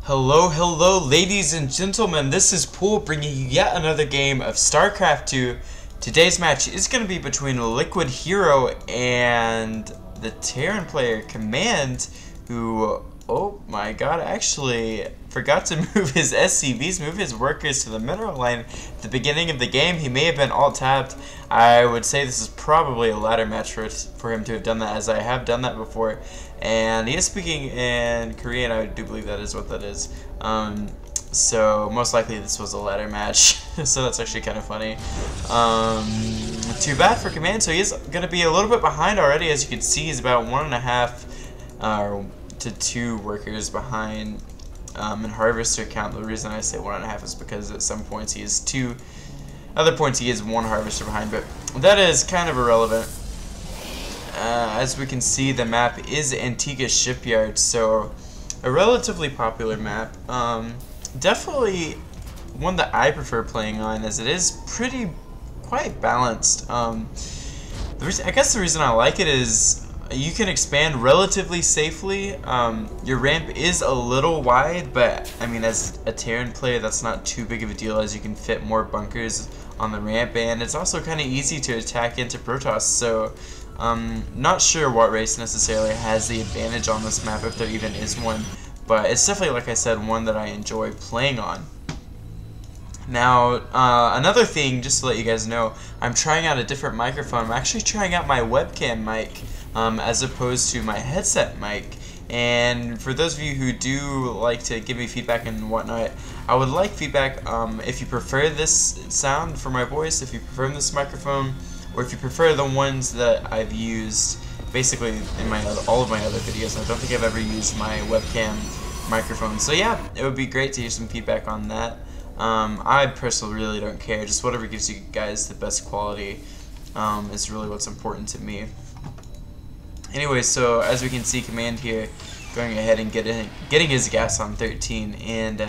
Hello, ladies and gentlemen. This is Pool bringing you yet another game of Starcraft 2. Today's match is going to be between LiquidHero and the Terran player Command, who, oh my god, actually forgot to move his SCVs, move his workers to the mineral line at the beginning of the game. He may have been alt-tabbed. I would say this is probably a ladder match for him to have done that, as I have done that before. And he is speaking in Korean. I do believe that is what that is. So most likely this was a ladder match. So that's actually kind of funny. Too bad for Command. So he's going to be a little bit behind already. As you can see, he's about 1.5 to 2 workers behind in harvester count. The reason I say 1.5 is because at some points he is 2. Other points he is 1 harvester behind. But that is kind of irrelevant. As we can see, the map is Antiga Shipyard, so a relatively popular map. Definitely one that I prefer playing on, as it is quite balanced. I guess the reason I like it is you can expand relatively safely. Your ramp is a little wide, but I mean, as a Terran player, that's not too big of a deal, as you can fit more bunkers on the ramp, and it's also kind of easy to attack into Protoss. So not sure what race necessarily has the advantage on this map, if there even is one, but it's definitely, like I said, one that I enjoy playing on. Now, another thing, just to let you guys know, I'm trying out a different microphone. I'm actually trying out my webcam mic as opposed to my headset mic. And for those of you who do like to give me feedback and whatnot, I would like feedback if you prefer this sound for my voice, if you prefer this microphone, or if you prefer the ones that I've used basically in all of my other videos. I don't think I've ever used my webcam microphone. So yeah, it would be great to hear some feedback on that. I personally really don't care. Just whatever gives you guys the best quality is really what's important to me. Anyway, so as we can see, Command here going ahead and getting his gas on 13, and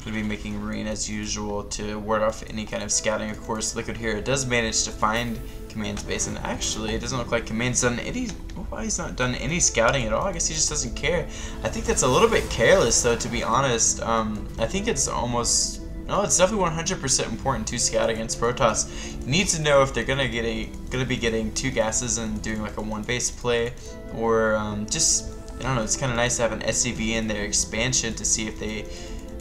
going to be making Marine as usual to ward off any kind of scouting. Of course, LiquidHero does manage to find Command's base, and actually it doesn't look like Command's done any. Well, he's not done any scouting at all. I guess he just doesn't care. I think that's a little bit careless, though, to be honest. I think it's almost. No, it's definitely 100% important to scout against Protoss. You need to know if they're gonna be getting 2 gases and doing like a 1 base play, or just, I don't know. It's kind of nice to have an SCV in their expansion to see if they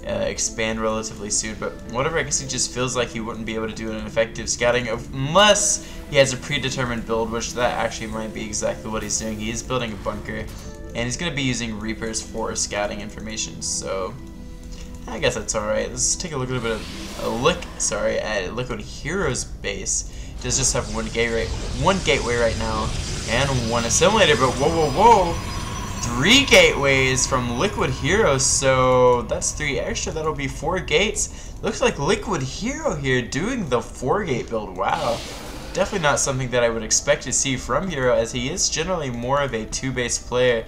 expand relatively soon. But whatever, I guess he just feels like he wouldn't be able to do an effective scouting unless he has a predetermined build, which that actually might be exactly what he's doing. He is building a bunker, and he's going to be using Reapers for scouting information. So I guess that's alright. Let's take a look at at LiquidHero's base. He does just have one gateway right now, and 1 assimilator. But whoa, 3 gateways from LiquidHero, so that's 3 extra. That'll be 4 gates. Looks like LiquidHero here doing the 4-gate build. Wow, definitely not something that I would expect to see from Hero, as he is generally more of a 2-base player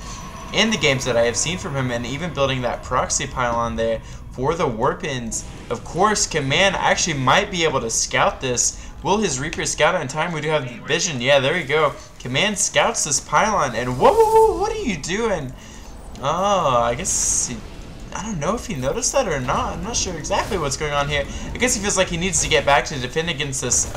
in the games that I have seen from him, and even building that proxy pylon there for the warpins. Of course, Command actually might be able to scout this. Will his Reaper scout it in time? We do have vision. Yeah, there we go. Command scouts this pylon, and whoa, what are you doing? Oh, I guess I don't know if he noticed that or not. I'm not sure exactly what's going on here. I guess he feels like he needs to get back to defend against this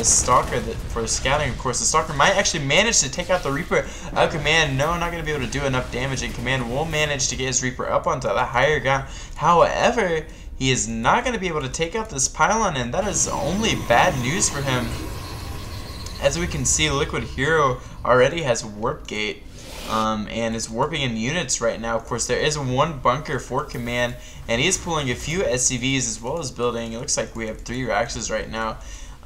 Stalker for scouting. Of course, the Stalker might actually manage to take out the Reaper of Command. No, not going to be able to do enough damage, and Command will manage to get his Reaper up onto the higher ground. However, he is not going to be able to take out this pylon, and that is only bad news for him. As we can see, LiquidHero already has Warp Gate and is warping in units right now. Of course, there is 1 bunker for Command, and he is pulling a few SCVs as well as building. It looks like we have 3 Raxes right now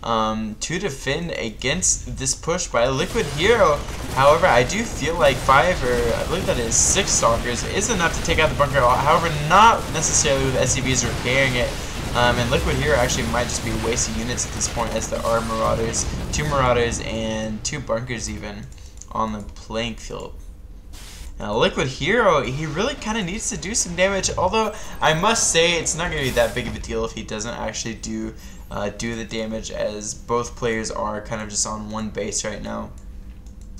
to defend against this push by LiquidHero. However, I do feel like 5, or I believe that is 6 Stalkers is enough to take out the bunker. However, not necessarily with SCVs repairing it. And LiquidHero actually might just be wasting units at this point, as there are Marauders, 2 Marauders, and 2 bunkers even on the playing field. Now, LiquidHero, he really kind of needs to do some damage, although I must say it's not going to be that big of a deal if he doesn't actually do the damage, as both players are kind of just on 1 base right now.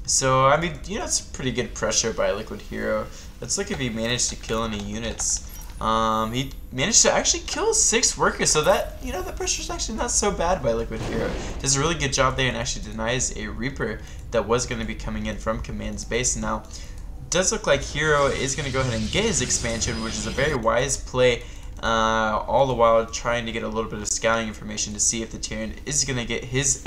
So, I mean, you know, it's pretty good pressure by LiquidHero. Let's look if he managed to kill any units. He managed to actually kill 6 workers, so that, you know, the pressure's actually not so bad by LiquidHero. Does a really good job there and actually denies a Reaper that was going to be coming in from Command's base. Now, it does look like Hero is going to go ahead and get his expansion, which is a very wise play, all the while trying to get a little bit of scouting information to see if the Terran is going to get his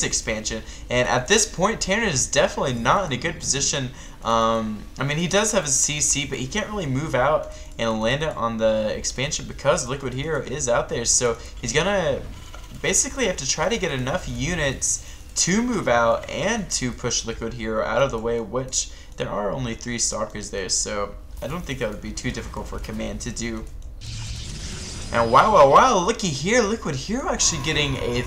expansion. And at this point, Terran is definitely not in a good position. I mean, he does have his CC, but he can't really move out and land it on the expansion because LiquidHero is out there. So he's gonna basically have to try to get enough units to move out and to push LiquidHero out of the way, which there are only 3 Stalkers there, so I don't think that would be too difficult for Command to do. And wow, looky here, LiquidHero actually getting a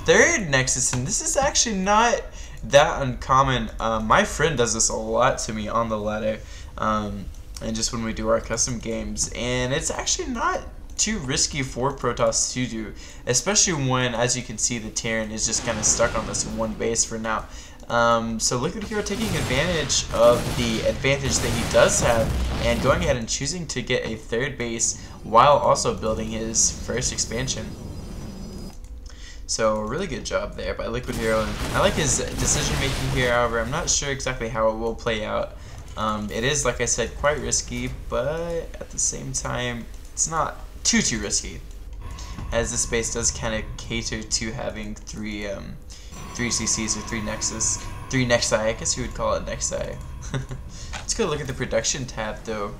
3rd Nexus, and this is actually not that uncommon. My friend does this a lot to me on the ladder, and just when we do our custom games, and it's actually not too risky for Protoss to do, especially when, as you can see, the Terran is just kind of stuck on this one base for now. So LiquidHero taking advantage of the advantage that he does have and going ahead and choosing to get a 3rd base while also building his 1st expansion. So really good job there by LiquidHero. I like his decision making here, however I'm not sure exactly how it will play out. It is, like I said, quite risky, but at the same time it's not too risky, as this base does kind of cater to having 3 CCs or 3 Nexi, I guess you would call it Nexi. Let's go look at the production tab though.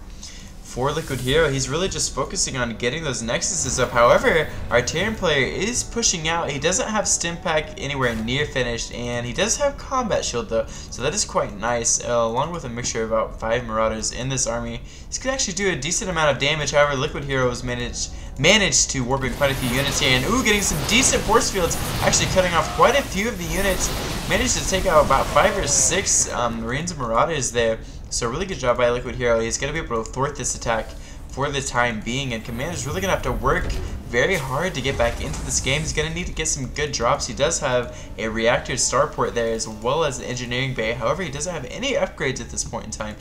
For LiquidHero, he's really just focusing on getting those Nexuses up. However, our Terran player is pushing out. He doesn't have Stim Pack anywhere near finished, and he does have Combat Shield though, so that is quite nice, along with a mixture of about 5 Marauders in this army. This could actually do a decent amount of damage. However, LiquidHero has managed to warp in quite a few units here, and getting some decent force fields, actually cutting off quite a few of the units. Managed to take out about 5 or 6 Marines and Marauders there. So really good job by LiquidHero. He's going to be able to thwart this attack for the time being, and Command is really going to have to work very hard to get back into this game. He's going to need to get some good drops. He does have a reactor starport there as well as the engineering bay. However, he doesn't have any upgrades at this point in time.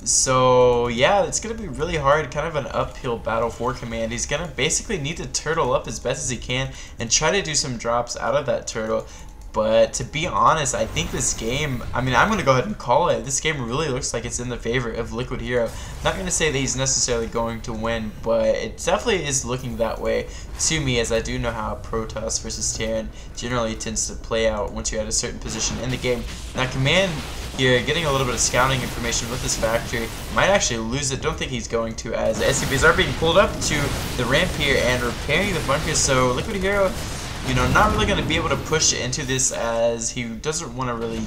So yeah, it's going to be really hard, kind of an uphill battle for Command. He's going to basically need to turtle up as best as he can and try to do some drops out of that turtle. But to be honest, I think this game, I mean, I'm going to go ahead and call it. This game really looks like it's in the favor of LiquidHero. Not going to say that he's necessarily going to win, but it definitely is looking that way to me, as I do know how Protoss versus Terran generally tends to play out once you're at a certain position in the game. Now, Command here, getting a little bit of scouting information with this factory, might actually lose it. Don't think he's going to, as SCPs are being pulled up to the ramp here and repairing the bunkers. So LiquidHero, you know, not really going to be able to push into this, as he doesn't want to really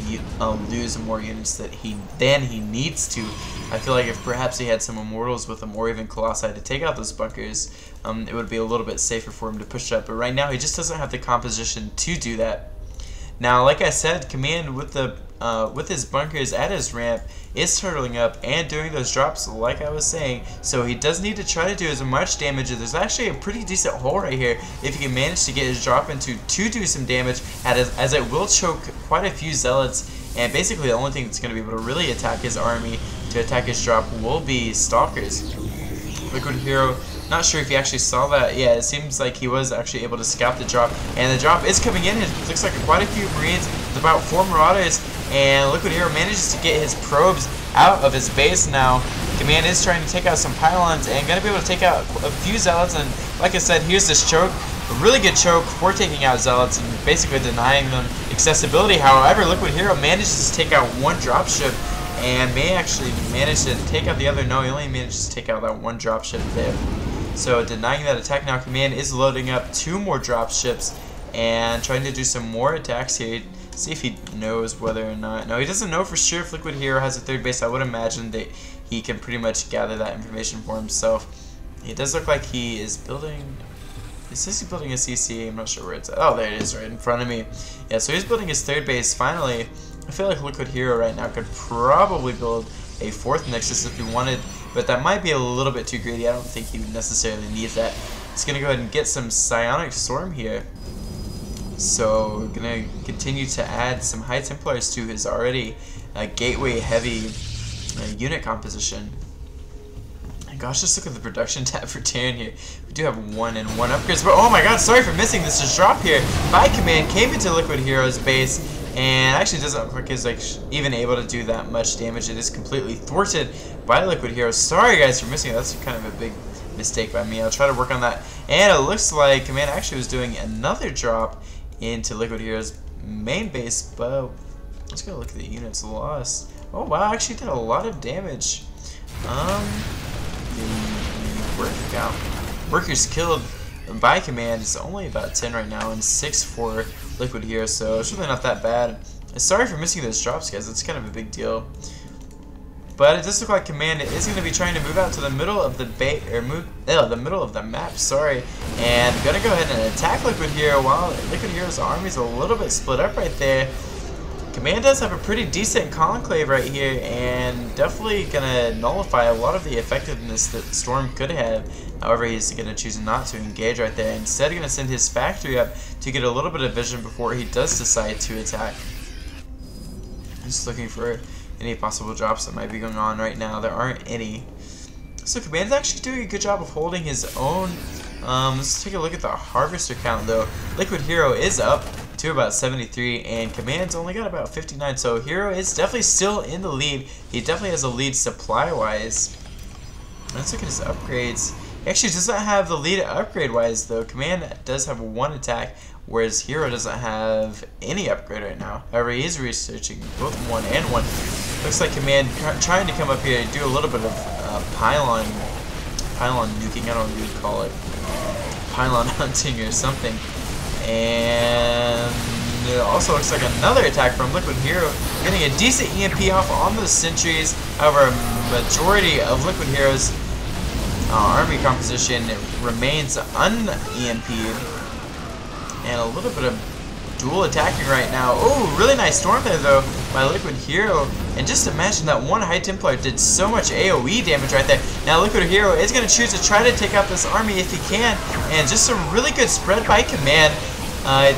lose more units than he needs to. I feel like if perhaps he had some Immortals with him, or even Colossi to take out those bunkers, it would be a little bit safer for him to push up. But right now, he just doesn't have the composition to do that. Now, like I said, Command with his bunkers at his ramp is turtling up and doing those drops, like I was saying. So he does need to try to do as much damage. There's actually a pretty decent hole right here if he can manage to get his drop into to do some damage, as it will choke quite a few Zealots. And basically the only thing that's going to be able to really attack his army, to attack his drop, will be Stalkers. LiquidHero, not sure if he actually saw that. Yeah, it seems like he was actually able to scout the drop, and the drop is coming in. It looks like quite a few Marines with about 4 Marauders, and LiquidHero manages to get his probes out of his base now. Command is trying to take out some pylons and going to be able to take out a few Zealots, and like I said, here's this choke. A really good choke for taking out Zealots and basically denying them accessibility. However, LiquidHero manages to take out 1 dropship and may actually manage to take out the other. No, he only manages to take out that 1 dropship there. So denying that attack now, Command is loading up 2 more dropships and trying to do some more attacks here. See if he knows whether or not. No, he doesn't know for sure if LiquidHero has a 3rd base. I would imagine that he can pretty much gather that information for himself. It does look like he is building. It says he's building a CC. I'm not sure where it's at. Oh, there it is, right in front of me. Yeah, so he's building his 3rd base finally. I feel like LiquidHero right now could probably build a 4th Nexus if he wanted, but that might be a little bit too greedy. I don't think he would necessarily need that. He's going to go ahead and get some Psionic Storm here. So, going to continue to add some High Templars to his already gateway heavy unit composition. And gosh, just look at the production tab for Terran here. We do have 1 and 1 upgrades, but oh my god, sorry for missing this. Just drop here by command came into LiquidHero's base, and actually doesn't look like he's like even able to do that much damage. It is completely thwarted by LiquidHero. Sorry guys for missing it. That's kind of a big mistake by me. I'll try to work on that. And it looks like command actually was doing another drop into LiquidHero's main base, but let's go look at the units lost. Oh wow, actually did a lot of damage. The work count, workers killed by command is only about 10 right now, and 6 for LiquidHero, so it's really not that bad. Sorry for missing those drops, guys. It's kind of a big deal. But it does look like command is going to be trying to move out to the middle of the the middle of the map. Sorry, and gonna go ahead and attack LiquidHero while LiquidHero's army is a little bit split up right there. Command does have a pretty decent conclave right here, and definitely gonna nullify a lot of the effectiveness that Storm could have. However, he's gonna choose not to engage right there. Instead, gonna send his factory up to get a little bit of vision before he does decide to attack. Just looking for any possible drops that might be going on right now. There aren't any. So Command's actually doing a good job of holding his own. Let's take a look at the harvester count though. LiquidHero is up to about 73, and Command's only got about 59, so Hero is definitely still in the lead. He definitely has a lead supply-wise. Let's look at his upgrades. He actually doesn't have the lead upgrade-wise, though. Command does have 1 attack, whereas Hero doesn't have any upgrade right now. However, he is researching both 1 and 1. Looks like Command trying to come up here and do a little bit of pylon nuking, I don't know what you'd call it. Pylon hunting or something. And it also looks like another attack from LiquidHero, getting a decent EMP off on those sentries. However, a majority of LiquidHero's army composition remains un-EMP'd. And a little bit of dual attacking right now. Oh, really nice storm there though by LiquidHero. And just imagine that one High Templar did so much AoE damage right there. Now LiquidHero is going to choose to try to take out this army if he can. And just some really good spread by command.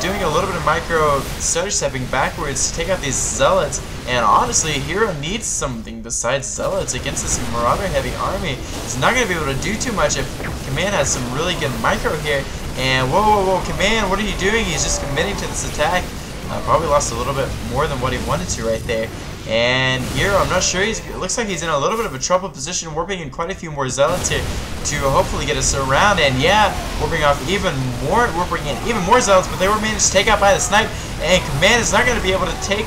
Doing a little bit of micro stutter stepping backwards to take out these zealots. And honestly, Hero needs something besides zealots against this marauder heavy army. He's not going to be able to do too much if command has some really good micro here. And whoa, command, what are you doing? He's just committing to this attack. Probably lost a little bit more than what he wanted to right there. And Hero, I'm not sure, it looks like he's in a little bit of a troubled position, warping in quite a few more zealots here to hopefully get us around. And yeah, warping in even more zealots, but they were managed to take out by the snipe. And command is not going to be able to take,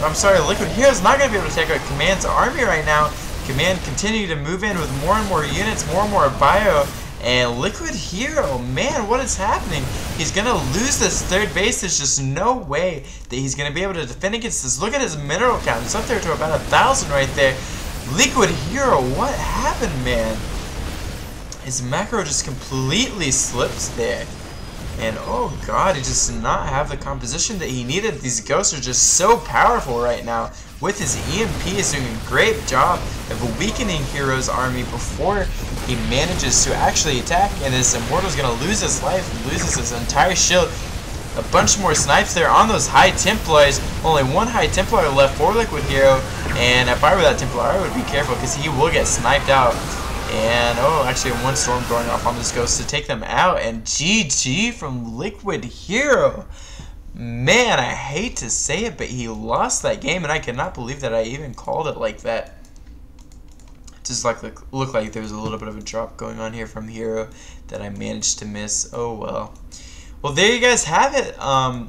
LiquidHero is not going to be able to take out command's army right now. Command continue to move in with more and more units, more and more bio. And LiquidHero, man, what is happening? He's going to lose this third base. There's just no way that he's going to be able to defend against this. Look at his mineral count. It's up there to about 1,000 right there. LiquidHero, what happened, man? His macro just completely slips there. And oh god, he just does not have the composition that he needed. These ghosts are just so powerful right now. With his EMP, is doing a great job of weakening Hero's army before he manages to actually attack. And this Immortal's going to lose his life, loses his entire shield. A bunch more snipes there on those High Templars. Only 1 High Templar left for LiquidHero. And if I were that Templar, I would be careful because he will get sniped out. And oh, actually 1 storm going off on this ghost to take them out. And GG from LiquidHero. Man, I hate to say it, but he lost that game, and I cannot believe that I even called it like that. It just looked like there was a little bit of a drop going on here from Hero that I managed to miss. Oh well. Well, there you guys have it.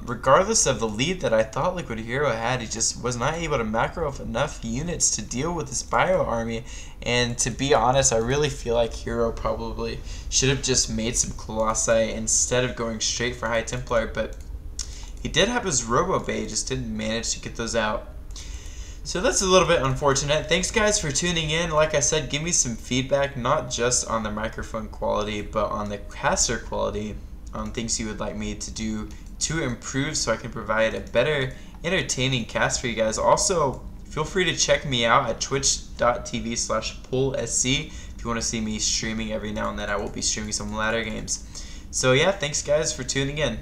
Regardless of the lead that I thought LiquidHero had, he just was not able to macro up enough units to deal with this bio army. And to be honest, I really feel like Hero probably should have just made some Colossi instead of going straight for High Templar, but he did have his Robo Bay, just didn't manage to get those out. So that's a little bit unfortunate. Thanks guys for tuning in. Like I said, give me some feedback, not just on the microphone quality, but on the caster quality, on things you would like me to do to improve so I can provide a better, entertaining cast for you guys. Also, feel free to check me out at twitch.tv/PullSC if you want to see me streaming every now and then. I will be streaming some ladder games. So yeah, thanks guys for tuning in.